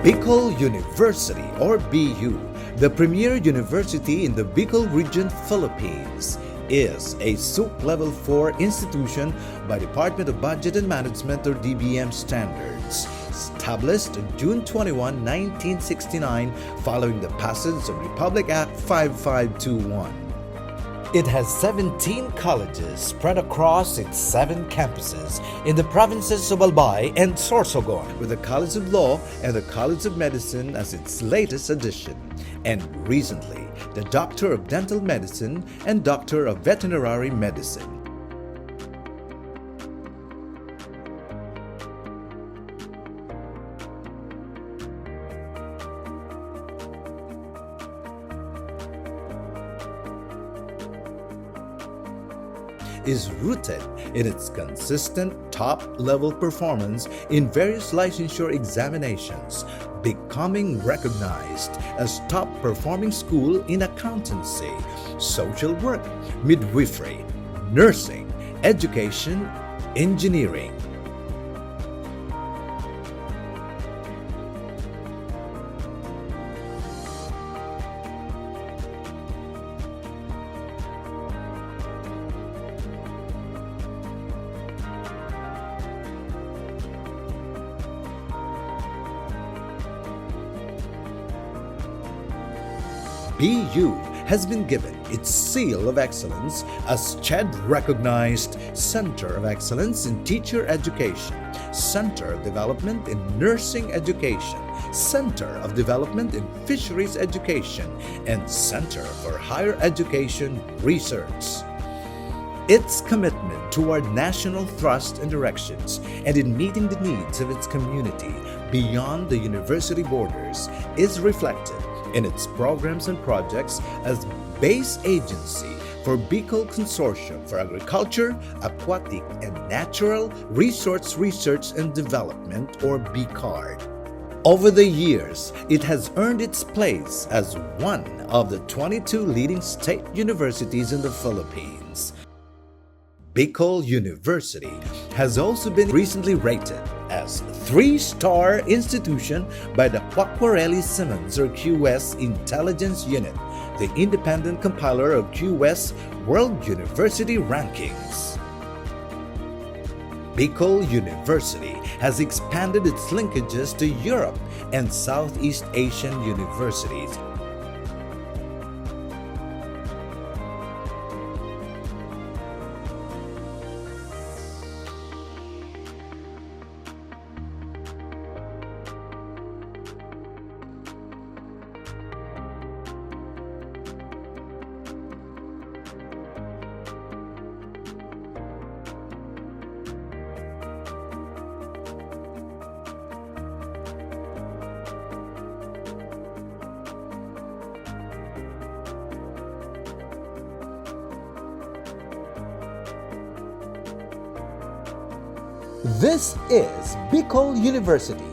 Bicol University or BU, the premier university in the Bicol region, Philippines, is a SUC Level 4 institution by Department of Budget and Management or DBM standards, established on June 21, 1969 following the passage of Republic Act 5521. It has 17 colleges spread across its 7 campuses in the provinces of Albay and Sorsogon, with the College of Law and the College of Medicine as its latest addition, and recently the Doctor of Dental Medicine and Doctor of Veterinary Medicine. Is rooted in its consistent top-level performance in various licensure examinations, becoming recognized as top-performing school in accountancy, social work, midwifery, nursing, education, engineering. BU has been given its seal of excellence as CHED-recognized Center of Excellence in Teacher Education, Center of Development in Nursing Education, Center of Development in Fisheries Education, and Center for Higher Education Research. Its commitment toward national thrust and directions and in meeting the needs of its community beyond the university borders is reflected in its programs and projects as base agency for Bicol Consortium for Agriculture, Aquatic, and Natural Resource Research and Development or BCARD. Over the years, it has earned its place as one of the 22 leading state universities in the Philippines. Bicol University has also been recently rated as 3-star institution by the Quacquarelli-Simmons or QS Intelligence Unit, the independent compiler of QS World University Rankings. Bicol University has expanded its linkages to Europe and Southeast Asian universities. This is Bicol University,